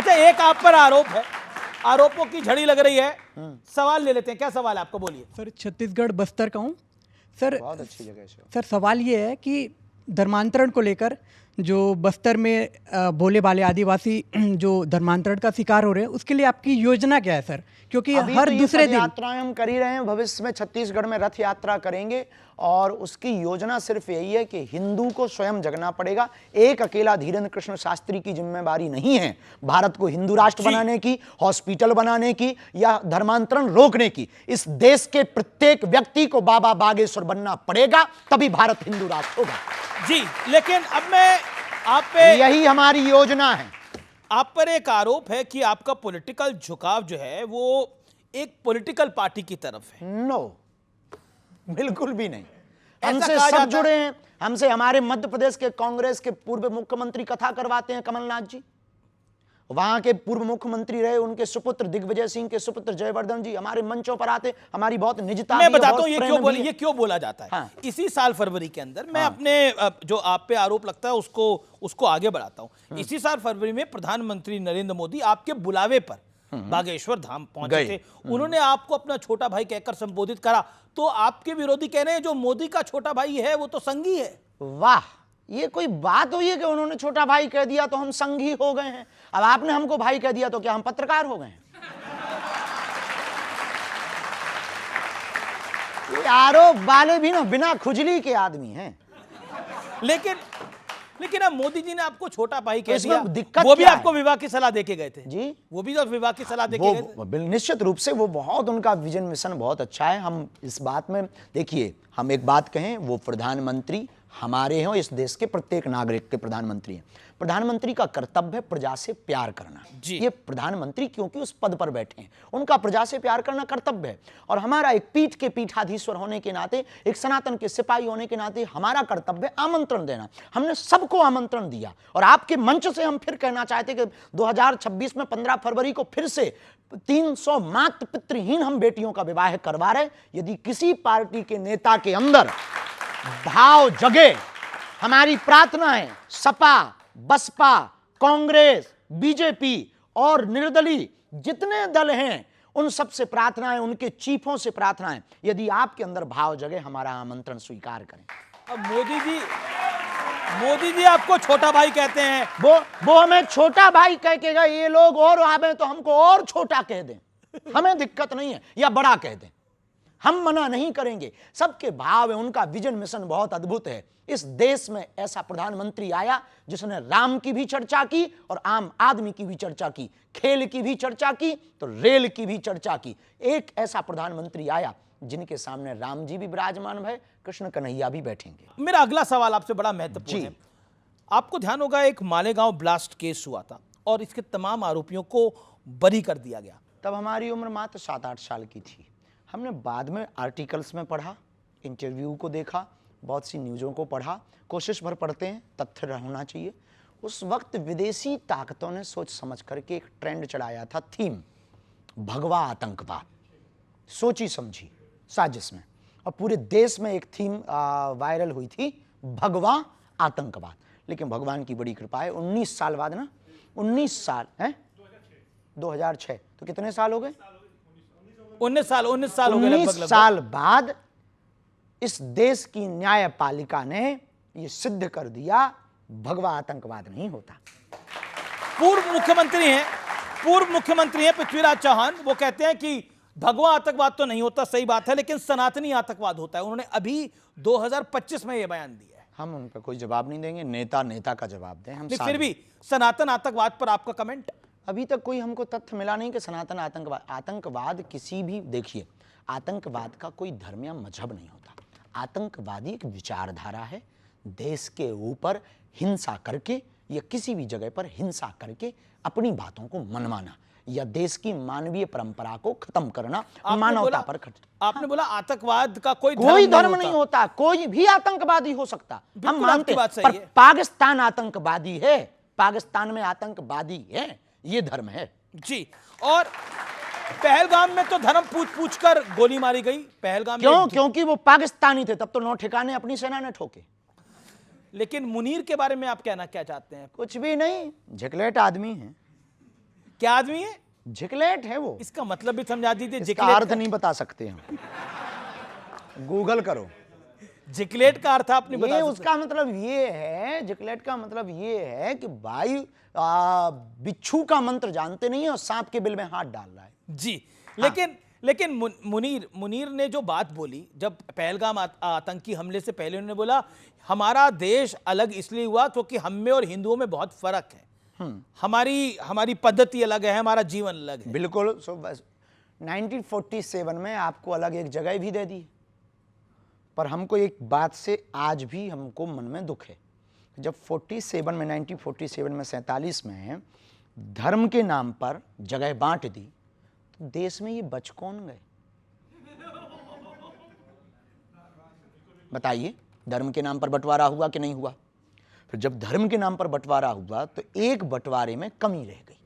अच्छा, एक आप पर आरोप है, आरोपों की झड़ी लग रही है। सवाल ले लेते हैं, क्या सवाल है आपका, बोलिए। सर छत्तीसगढ़ बस्तर का हूँ सर। बहुत अच्छी जगह है सर सवाल ये है कि धर्मांतरण को लेकर जो बस्तर में भोले भाले आदिवासी जो धर्मांतरण का शिकार हो रहे हैं, उसके लिए आपकी योजना क्या है सर? क्योंकि अभी हर तो ये दूसरे पद दिन यात्राएं हम कर ही रहे हैं, भविष्य में छत्तीसगढ़ में रथ यात्रा करेंगे और उसकी योजना सिर्फ यही है कि हिंदू को स्वयं जगना पड़ेगा। एक अकेला धीरेन्द्र कृष्ण शास्त्री की जिम्मेदारी नहीं है भारत को हिंदू राष्ट्र बनाने की, हॉस्पिटल बनाने की या धर्मांतरण रोकने की। इस देश के प्रत्येक व्यक्ति को बाबा बागेश्वर बनना पड़ेगा, तभी भारत हिंदू राष्ट्र होगा जी। लेकिन अब मैं आप पे, यही हमारी योजना है। आप पर एक आरोप है कि आपका पॉलिटिकल झुकाव जो है वो एक पॉलिटिकल पार्टी की तरफ है। नो, बिल्कुल भी नहीं। ऐसा हमसे कहा सब जाता जुड़े हैं। हमसे हमारे मध्य प्रदेश के कांग्रेस के पूर्व मुख्यमंत्री कथा करवाते हैं, कमलनाथ जी। वहां के पूर्व मुख्यमंत्री रहे, उनके सुपुत्र दिग्विजय सिंह के सुपुत्र जयवर्धन जी हमारे मंचों पर आते। हमारी बहुत निजता मैं भी है, बताता बहुत हूं प्रेम ये क्यों बोला जाता है। हाँ। इसी साल फरवरी के अंदर मैं अपने जो आप पे आरोप लगता है उसको आगे बढ़ाता हूं। इसी साल फरवरी में प्रधानमंत्री नरेंद्र मोदी आपके बुलावे पर बागेश्वर धाम पहुंचे थे। उन्होंने आपको अपना छोटा भाई कहकर संबोधित करा, तो आपके विरोधी कह रहे हैं जो मोदी का छोटा भाई है वो तो संघी है। वाह, ये कोई बात हुई है कि उन्होंने छोटा भाई कह दिया तो हम संघी हो गए हैं? अब आपने हमको भाई कह दिया तो क्या हम पत्रकार हो गए हैं? ये आरोप वाले भी ना बिना खुजली के आदमी हैं। लेकिन अब मोदी जी ने आपको छोटा भाई कह इसमें दिया, दिक्कत वो भी क्या है? आपको विवाह की सलाह देके गए थे जी, वो भी तो विवाह की सलाह देके गए थे। निश्चित रूप से वो बहुत, उनका विजन मिशन बहुत अच्छा है। हम इस बात में देखिए, हम एक बात कहें, वो प्रधानमंत्री हमारे हैं, इस देश के प्रत्येक नागरिक के प्रधानमंत्री हैं। प्रधानमंत्री का कर्तव्य है प्रजा से प्यार करना जी। ये प्रधानमंत्री क्योंकि उस पद पर बैठे हैं, उनका प्रजा से प्यार करना कर्तव्य है। और हमारा एक पीठ के पीठाधीश्वर होने के नाते, एक सनातन के सिपाही होने के नाते हमारा कर्तव्य आमंत्रण देना। हमने सबको आमंत्रण दिया और आपके मंच से हम फिर कहना चाहते कि 2026 में 15 फरवरी को फिर से 300 मातृ पितृहीन हम बेटियों का विवाह करवा रहे। यदि किसी पार्टी के नेता के अंदर भाव जगे, हमारी प्रार्थना है सपा, बसपा, कांग्रेस, बीजेपी और निर्दलीय जितने दल हैं उन सब से प्रार्थना है, उनके चीफों से प्रार्थना है, यदि आपके अंदर भाव जगे हमारा आमंत्रण स्वीकार करें। अब मोदी जी आपको छोटा भाई कहते हैं, वो हमें छोटा भाई कह के गए, ये लोग और आवे तो हमको और छोटा कह दें, हमें दिक्कत नहीं है, या बड़ा कह दें, हम मना नहीं करेंगे। सबके भाव है, उनका विजन मिशन बहुत अद्भुत है। इस देश में ऐसा प्रधानमंत्री आया जिसने राम की भी चर्चा की और आम आदमी की भी चर्चा की, खेल की भी चर्चा की तो रेल की भी चर्चा की। एक ऐसा प्रधानमंत्री आया जिनके सामने राम जी भी विराजमान है, कृष्ण कन्हैया भी बैठेंगे। मेरा अगला सवाल आपसे बड़ा महत्वपूर्ण है। आपको ध्यान होगा एक मालेगांव ब्लास्ट केस हुआ था और इसके तमाम आरोपियों को बरी कर दिया गया। तब हमारी उम्र मात्र 7-8 साल की थी। हमने बाद में आर्टिकल्स में पढ़ा, इंटरव्यू को देखा, बहुत सी न्यूज़ों को पढ़ा, कोशिश भर पढ़ते हैं, तथ्य होना चाहिए। उस वक्त विदेशी ताकतों ने सोच समझ करके एक ट्रेंड चलाया था, थीम भगवा आतंकवाद, सोची समझी साजिश में, और पूरे देश में एक थीम वायरल हुई थी, भगवा आतंकवाद। लेकिन भगवान की बड़ी कृपा है, 19 साल बाद ना, 19 साल है, 2006 तो कितने साल हो गए? 19 साल हो गए, 19 साल बाद इस देश की न्यायपालिका ने यह सिद्ध कर दिया भगवा आतंकवाद नहीं होता। पूर्व मुख्यमंत्री हैं पृथ्वीराज चौहान, वो कहते हैं कि भगवा आतंकवाद तो नहीं होता, सही बात है, लेकिन सनातनी आतंकवाद होता है। उन्होंने अभी 2025 में यह बयान दिया है। हम उन पर कोई जवाब नहीं देंगे, नेता का जवाब दें। हम फिर भी सनातन आतंकवाद पर आपका कमेंट? अभी तक कोई हमको तथ्य मिला नहीं कि सनातन आतंकवाद किसी भी, देखिए, आतंकवाद का कोई धर्म या मजहब नहीं होता। आतंकवादी एक विचारधारा है, देश के ऊपर हिंसा करके या किसी भी जगह पर हिंसा करके अपनी बातों को मनवाना या देश की मानवीय परंपरा को खत्म करना, मानवता पर आपने बोला आतंकवाद का कोई धर्म नहीं होता, कोई भी आतंकवादी हो सकता, हम मानते हैं, पर पाकिस्तान आतंकवादी है, पाकिस्तान में आतंकवादी है, ये धर्म है जी। और पहलगाम में तो धर्म पूछ कर गोली मारी गई। पहलगाम क्यों? क्योंकि वो पाकिस्तानी थे, तब तो 9 ठिकाने अपनी सेना ने ठोके। लेकिन मुनीर के बारे में आप कहना क्या चाहते हैं? कुछ भी नहीं, झकलेट आदमी है। क्या आदमी है? झिकलेट है वो। इसका मतलब भी समझा दीजिए। इसका अर्थ नहीं बता सकते हम, गूगल करो। जिकलेट का अर्थ आपने ये बता सकते? उसका मतलब ये है, जिकलेट का मतलब ये है कि भाई बिच्छू का मंत्र जानते नहीं है और सांप के बिल में हाथ डाल रहा है। जी, लेकिन मुनीर ने जो बात बोली, जब पहलगाम आतंकी हमले से पहले उन्होंने बोला हमारा देश अलग इसलिए हुआ क्योंकि हम में और हिंदुओं में बहुत फर्क है, हमारी पद्धति अलग है, हमारा जीवन अलग है। बिल्कुल। 1947 में आपको अलग एक जगह भी दे दी, पर हमको एक बात से आज भी हमको मन में दुख है। जब 1947 में 47 में धर्म के नाम पर जगह बांट दी, तो देश में ये बच कौन गए? बताइए, धर्म के नाम पर बंटवारा हुआ कि नहीं हुआ? फिर जब धर्म के नाम पर बंटवारा हुआ तो एक बंटवारे में कमी रह गई।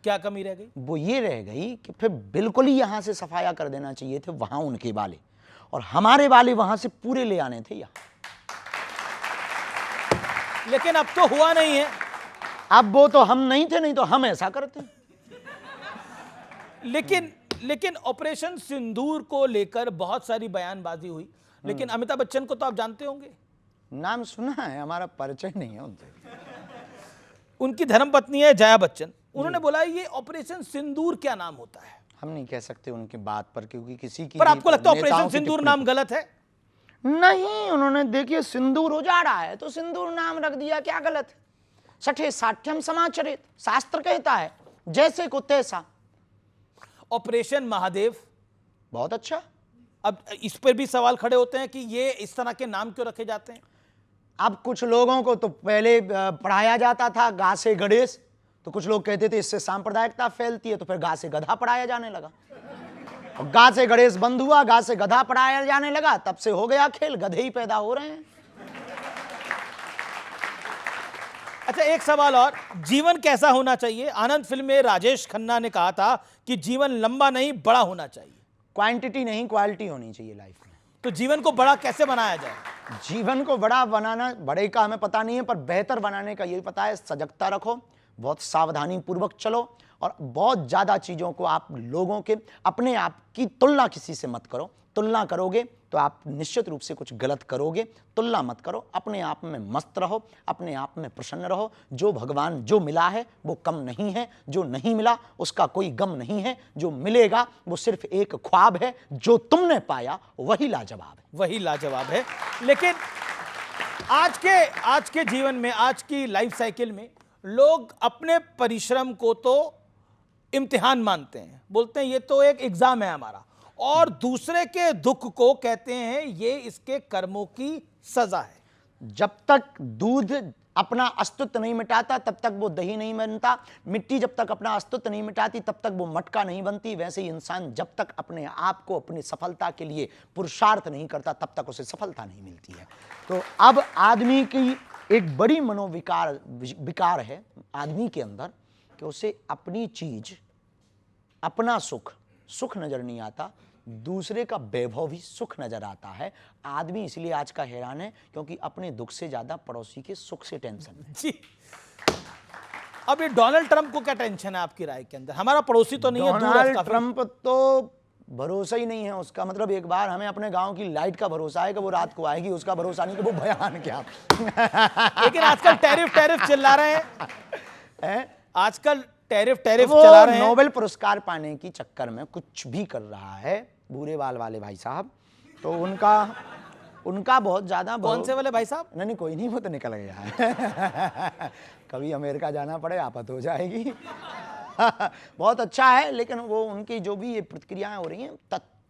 क्या कमी रह गई? वो ये रह गई कि फिर बिल्कुल ही यहां से सफाया कर देना चाहिए थे वहां उनके वाले, और हमारे वाले वहां से पूरे ले आने थे यहां। लेकिन अब तो हुआ नहीं है। अब वो तो हम नहीं थे, नहीं तो हम ऐसा करते। लेकिन ऑपरेशन सिंदूर को लेकर बहुत सारी बयानबाजी हुई, लेकिन अमिताभ बच्चन को तो आप जानते होंगे। नाम सुना है, हमारा परिचय नहीं है उनसे। उनकी धर्मपत्नी है जया बच्चन, उन्होंने बोला ये ऑपरेशन सिंदूर क्या नाम होता है? हम नहीं कह सकते उनकी बात पर, क्योंकि किसी की। पर आपको लगता है ऑपरेशन सिंदूर नाम गलत है? नहीं, उन्होंने देखिए सिंदूर उजाड़ा है तो सिंदूर नाम रख दिया, क्या गलत है? सठे साठ्यम समाचरित, शास्त्र कहता है जैसे को तैसा। ऑपरेशन महादेव बहुत अच्छा। अब इस पर भी सवाल खड़े होते हैं कि ये इस तरह के नाम क्यों रखे जाते हैं? अब कुछ लोगों को तो पहले पढ़ाया जाता था गा से गणेश, तो कुछ लोग कहते थे इससे सांप्रदायिकता फैलती है, तो फिर गा से गधा पढ़ाया जाने लगा। और गा से गणेश बंद हुआ, गा से गधा पढ़ाया जाने लगा, तब से हो गया खेल, गधे ही पैदा हो रहे हैं। अच्छा, एक सवाल और, जीवन कैसा होना चाहिए? आनंद फिल्म में राजेश खन्ना ने कहा था कि जीवन लंबा नहीं बड़ा होना चाहिए। क्वांटिटी नहीं क्वालिटी होनी चाहिए लाइफ में। तो जीवन को बड़ा कैसे बनाया जाए? जीवन को बड़ा बनाना, बड़े का हमें पता नहीं है, पर बेहतर बनाने का यही पता है, सजगता रखो, बहुत सावधानी पूर्वक चलो, और बहुत ज्यादा चीजों को आप लोगों के अपने आप की तुलना किसी से मत करो। तुलना करोगे तो आप निश्चित रूप से कुछ गलत करोगे। तुलना मत करो, अपने आप में मस्त रहो, अपने आप में प्रसन्न रहो। जो भगवान जो मिला है वो कम नहीं है, जो नहीं मिला उसका कोई गम नहीं है, जो मिलेगा वो सिर्फ एक ख्वाब है, जो तुमने पाया वही लाजवाब है। वही लाजवाब है। लेकिन आज के जीवन में, आज की लाइफ साइकिल में लोग अपने परिश्रम को तो इम्तिहान मानते हैं, बोलते हैं ये तो एक एग्जाम है हमारा, और दूसरे के दुख को कहते हैं ये इसके कर्मों की सजा है। जब तक दूध अपना अस्तित्व नहीं मिटाता तब तक वो दही नहीं बनता, मिट्टी जब तक अपना अस्तित्व नहीं मिटाती तब तक वो मटका नहीं बनती, वैसे ही इंसान जब तक अपने आप को अपनी सफलता के लिए पुरुषार्थ नहीं करता तब तक उसे सफलता नहीं मिलती है। तो अब आदमी की एक बड़ी विकार है आदमी के अंदर कि उसे अपनी चीज, अपना सुख नजर नहीं आता, दूसरे का वैभव भी सुख नजर आता है। आदमी इसलिए आज का हैरान है क्योंकि अपने दुख से ज्यादा पड़ोसी के सुख से टेंशन है। जी, अब ये डोनाल्ड ट्रंप को क्या टेंशन है आपकी राय के अंदर? हमारा पड़ोसी तो नहीं है, दूर है डोनाल्ड काफी। ट्रंप तो भरोसा ही नहीं है उसका। मतलब एक बार हमें अपने गांव की लाइट का भरोसा है कि वो रात को आएगी, उसका भरोसा नहीं कि वो बयान क्या। लेकिन आजकल टैरिफ चिल्ला रहे हैं, आजकल टैरिफ वो चला रहे हैं। नोबेल पुरस्कार पाने की चक्कर में कुछ भी कर रहा है, भूरे बाल वाले भाई साहब, तो उनका बहुत ज्यादा। कौन से वाले भाई साहब? नहीं कोई नहीं, वो तो निकल गया है। कभी अमेरिका जाना पड़े आफत हो जाएगी। बहुत अच्छा है, लेकिन वो उनकी जो भी ये प्रतिक्रियाएं हो रही हैं,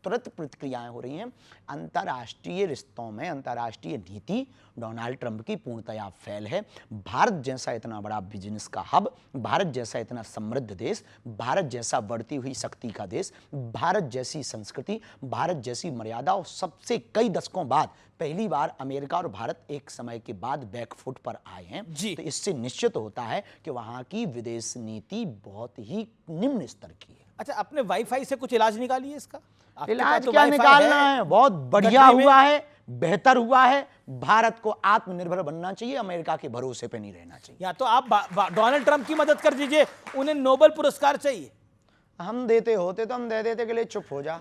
तुरंत प्रतिक्रियाएं हो रही हैं। अंतर्राष्ट्रीय रिश्तों में अंतर्राष्ट्रीय नीति डोनाल्ड ट्रंप की पूर्णतया फेल है। भारत जैसा इतना बड़ा बिजनेस का हब, भारत जैसा इतना समृद्ध देश, भारत जैसा बढ़ती हुई शक्ति का देश, भारत जैसी संस्कृति, भारत जैसी मर्यादा, और सबसे कई दशकों बाद पहली बार अमेरिका और भारत एक समय के बाद बैकफुट पर आए हैं। जी। तो इससे निश्चित होता है कि वहां की विदेश नीति बहुत ही निम्न स्तर की है। अच्छा, अपने वाईफाई से कुछ इलाज निकालिए इसका। इलाज क्या निकालना है, बहुत बढ़िया हुआ है। बेहतर हुआ है। भारत को आत्मनिर्भर बनना चाहिए, अमेरिका के भरोसे पे नहीं रहना चाहिए। या तो आप डोनाल्ड ट्रंप की मदद कर दीजिए, उन्हें नोबेल पुरस्कार चाहिए। हम देते होते तो हम दे देते के लिए चुप हो जा।